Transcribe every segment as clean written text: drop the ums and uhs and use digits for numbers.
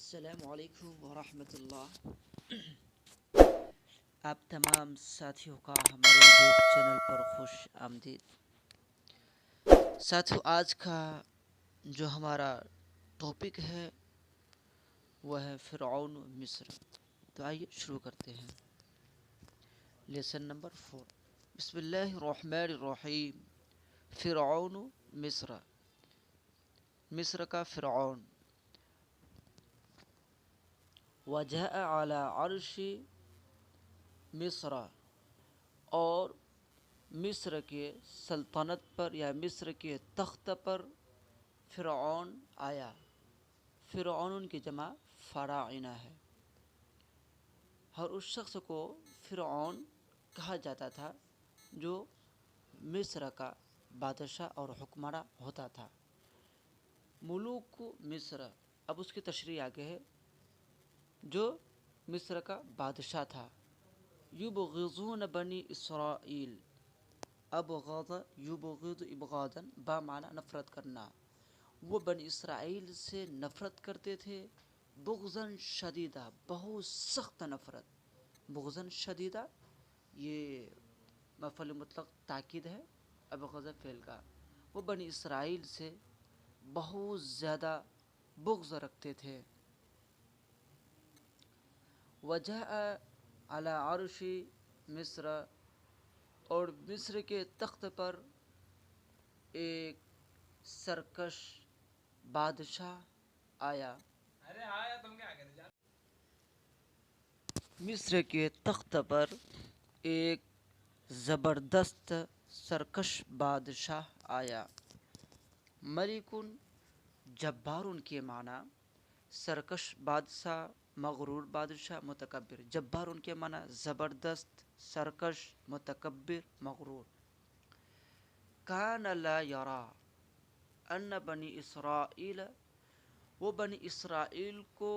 السلام علیکم ورحمۃ اللہ۔ آپ تمام ساتھیوں کا ہمارے یوٹیوب چینل پر خوش آمدید۔ ساتھیوں، آج کا جو ہمارا ٹاپک ہے وہ ہے فرعون مصر۔ تو آئیے شروع کرتے ہیں۔ Lesson number 4۔ بسم اللہ الرحمن الرحیم۔ فرعون مصر، مصر کا فرعون۔ وجاء علی عرش مصر، اور مصر کے سلطنت پر یا مصر کے تخت پر فرعون آیا۔ فرعون کی جمع فراعنہ ہے۔ ہر اس شخص کو فرعون کہا جاتا تھا جو مصر کا بادشاہ اور حکمراں ہوتا تھا۔ ملوک مصر، اب اس کی تشریح آگے ہے، جو مصر کا بادشاہ تھا۔ یبغضون بنی اسرائیل، ابغض یبغض ابغاضا، با معنی نفرت کرنا۔ وہ بنی اسرائیل سے نفرت کرتے تھے، بغضاً شدیدہ، بہت سخت نفرت۔ بغضاً شدیدہ یہ مفعول مطلق تاکید ہے ابغض فعل کا۔ وہ بنی اسرائیل سے بہت زیادہ بغض رکھتے تھے۔ وجاء علی عرش مصر، اور مصر کے تخت پر ایک سرکش بادشاہ آیا۔ مصر کے تخت پر ایک زبردست سرکش بادشاہ آیا۔ ملکن جبارن کے معنی سرکش بادشاہ، مغرور بادشاہ، متکبر۔ جبارن کے معنی زبردست، سرکش، متکبر، مغرور۔ کان لا یرا ان بنی اسرائیل، وہ بنی اسرائیل کو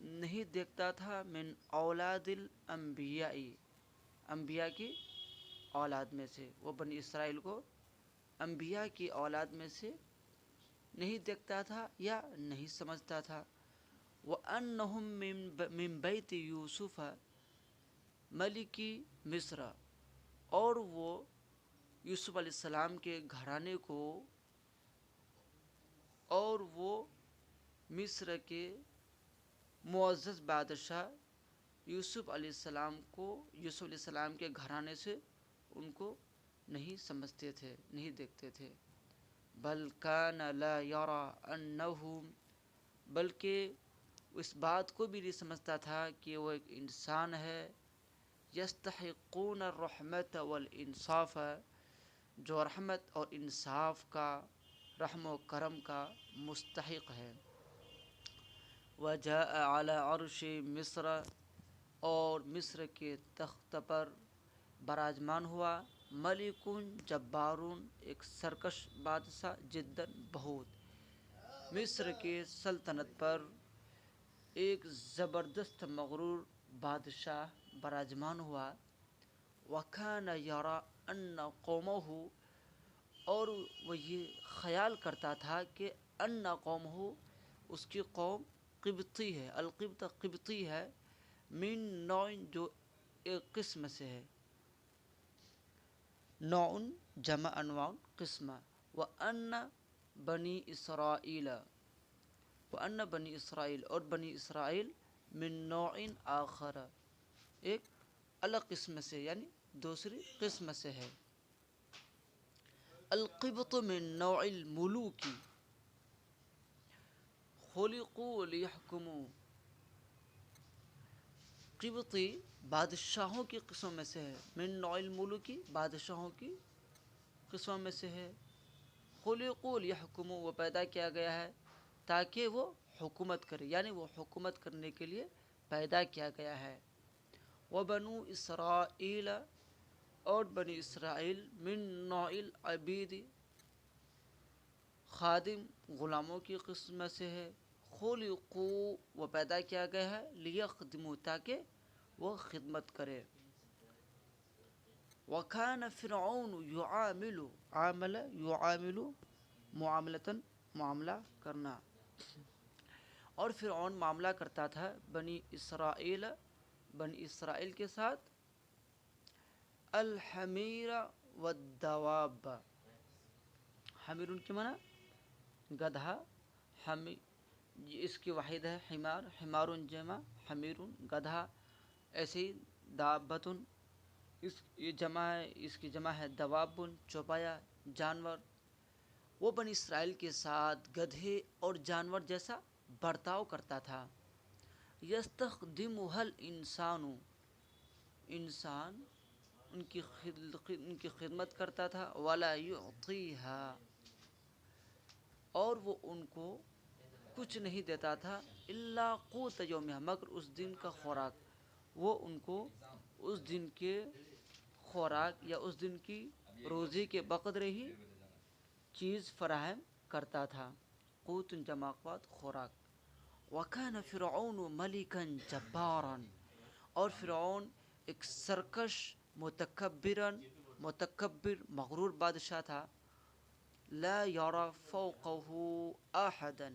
نہیں دیکھتا تھا، من اولاد الانبیاء، انبیاء کی اولاد میں سے۔ وہ بنی اسرائیل کو انبیاء کی اولاد میں سے نہیں دیکھتا تھا یا نہیں سمجھتا تھا۔ وَأَنَّهُمْ مِنْ بَيْتِ یوسف ملکی مصر، اور وہ یوسف علیہ السلام کے گھرانے کو، اور وہ مصر کے معزز بادشاہ یوسف علیہ السلام کو، یوسف علیہ السلام کے گھرانے سے ان کو نہیں سمجھتے تھے، نہیں دیکھتے تھے۔ بل کان لا یرا انہم، بلکہ اس بات کو بھی نہیں سمجھتا تھا کہ وہ ایک انسان ہے، یستحقون الرحمت والانصاف، جو رحمت اور انصاف کا، رحم و کرم کا مستحق ہے۔ وجاء علی عرش مصر، اور مصر کے تخت پر براجمان ہوا، ملکن جبارون، ایک سرکش بادشاہ، جداً بہت۔ مصر کے سلطنت پر ایک زبردست مغرور بادشاہ براجمان ہوا۔ وَكَانَ يَرَى أَنَّ قَوْمَهُ، اور وہ یہ خیال کرتا تھا کہ أَنَّ قَوْمَهُ، اس کی قوم قبطی ہے، القبط قبطی ہے، من نوع، جو ایک قسم سے ہے۔ نوع جمع انواع، قسم۔ وَأَنَّ بنی اسرائیل، وَأَنَّ بنی اسرائیل، اور بنی اسرائیل، من نوع آخر، ایک الگ قسم سے، یعنی دوسری قسم سے ہے۔ القبط من نوع الملوک، خلقوا لیحکموا، قبطی بادشاہوں کی قسموں میں سے ہے، من نوع الملوک، بادشاہوں کی قسموں میں سے ہے۔ خلقوا لیحکموا، وہ پیدا کیا گیا ہے تاکہ وہ حکومت کرے، یعنی وہ حکومت کرنے کے لیے پیدا کیا گیا ہے۔ وبنو اسرائیل، اور بنی اسرائیل، من نوع العبید، خادم، غلاموں کی قسم سے ہے۔ خلقوا، وہ پیدا کیا گیا ہے، لیخدموا، تاکہ وہ خدمت کرے۔ وَكَانَ فِرْعَوْنُ يُعَامِلُ، عامل یعامل، معاملتاً، معاملہ کرنا۔ اور فرعون معاملہ کرتا تھا بنی اسرائیل کے ساتھ الحمیر والدواب. حمیر ان کے معنی گدھا، اس کی واحد ہے حمار، حمار جمع، حمیر گدھا، ایسے ہی دابتن یہ جمع ہے، اس کی جمع ہے دواب چوپایا جانور. وہ بنی اسرائیل کے ساتھ گدھے اور جانور جیسا برتاؤ کرتا تھا. یستخدمها الانسان، انسان ان کی خدمت کرتا تھا. ولا یعطیها، اور وہ ان کو کچھ نہیں دیتا تھا. الا قوت یومها، مگر اس دن کا خوراک. وہ ان کو اس دن کے خوراک یا اس دن کی روزی کے بقدر ہی چیز فراہم کرتا تھا. قوت جمع قوت خوراک. وَكَانَ فِرْعَوْنُ مَلِكًا جَبَّارًا، اور فرعون ایک سرکش متکبر مغرور بادشاہ تھا. لا يرى فوقه احدا،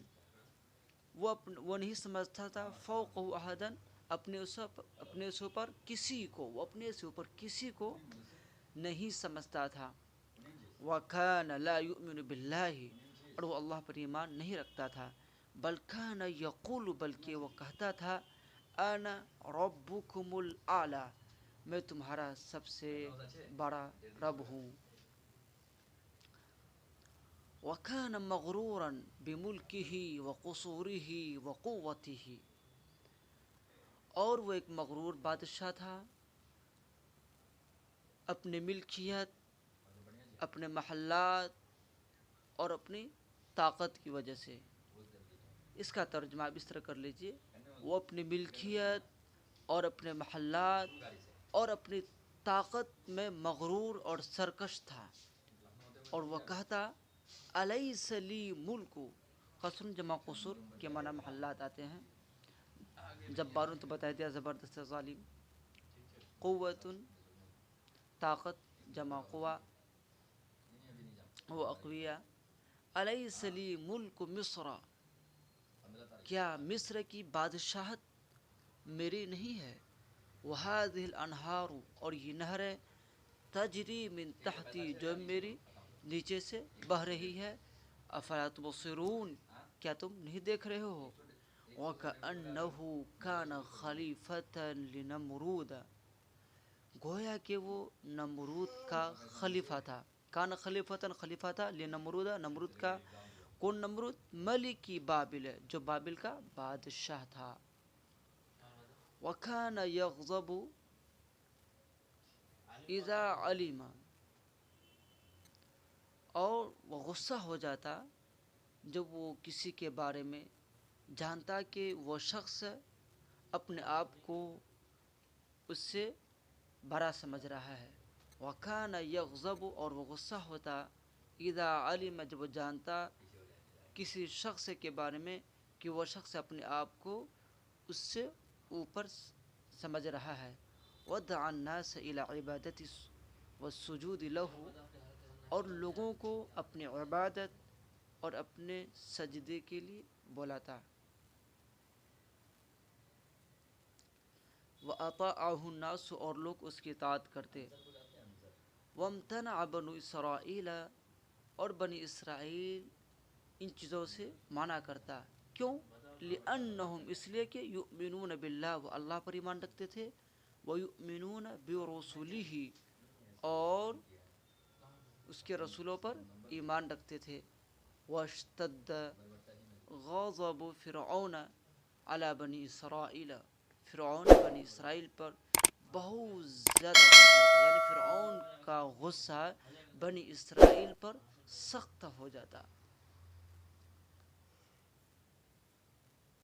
وہ نہیں سمجھتا تھا فوقه احدا، اپنے سے اوپر کسی کو، وہ اپنے سے اوپر کسی کو نہیں سمجھتا تھا. وَكَانَ لَا يُؤْمِنُ بِاللَّهِ، اور وہ اللہ پر ایمان نہیں رکھتا تھا. بل كان يقول، بلکہ وہ کہتا تھا انا ربكم الاعلی، میں تمہارا سب سے بڑا رب ہوں. وَكَانَ مَغْرُورًا بِمُلْكِهِ وَقُصُورِهِ وَقُوَّتِهِ، اور وہ ایک مغرور بادشاہ تھا اپنے ملکیت، اپنے محلات اور اپنی طاقت کی وجہ سے. اس کا ترجمہ آپ اس طرح کر لیجئے، وہ اپنی ملکیت اور اپنے محلات اور اپنی طاقت میں مغرور اور سرکش تھا. اور وہ کہتا الیس لی ملک، قصر جمع قصور کے معنی محلات آتے ہیں. جباروں تو بتا دیا زبردست ظالم. قوت طاقت جمع قوا، وہ اقویاء. الیس لی ملک مصر، کیا مصر کی بادشاہت میری نہیں ہے. وہذہ الانہار، اور یہ نہریں تجری من تحتی، جو میری نیچے سے بہہ رہی ہے. افلا تبصرون، کیا تم نہیں دیکھ رہے ہو. وَكَأَنَّهُ كَانَ خَلِيفَةً لِنَمْرُودَ، گویا کہ وہ نمرود کا خلیفہ تھا. کان خلیفتاً، خلیفہ تھا لنمرود، نمرود کا. کون نمرود؟ ملکی بابل، جو بابل کا بادشاہ تھا. وَكَانَ يَغْضَبُ اذا علم، اور وہ غصہ ہو جاتا جب وہ کسی کے بارے میں جانتا کہ وہ شخص اپنے آپ کو اس سے بڑا سمجھ رہا ہے. وَكَانَ يَغْضَبُ، اور وہ غصہ ہوتا اذا علم، جب وہ جانتا کسی شخص کے بارے میں کہ وہ شخص اپنے آپ کو اس سے اوپر سمجھ رہا ہے. وَدَعَ النَّاسَ إِلَى عِبَادَتِ وَالسُّجُودِ لَهُ، اور لوگوں کو اپنی عبادت اور اپنے سجدے کے لیے بلاتا. وَأَطَاعَهُ النَّاسُ، اور لوگ اس کی اطاعت کرتے. وَامْتَنَعَ بَنُو إِسْرَائِيلَ، اور بنی اسرائیل ان چیزوں سے منع کرتا. کیوں؟ لِأَنَّهُمْ، اس لیے کہ يُؤْمِنُونَ بِاللَّهِ، وہ اللہ پر ایمان رکھتے تھے. وَيُؤْمِنُونَ بِرُسُلِهِ، اور اس کے رسولوں پر ایمان رکھتے تھے. وَاشْتَدَّ غَضَبُ فِرْعَوْنَ عَلَى بَنِي إِسْرَائِيلَ، فرعون بنی اسرائیل پر بہت زیادہ غصہ تھا. یعنی فرعون کا غصہ بنی اسرائیل پر سخت ہو جاتا.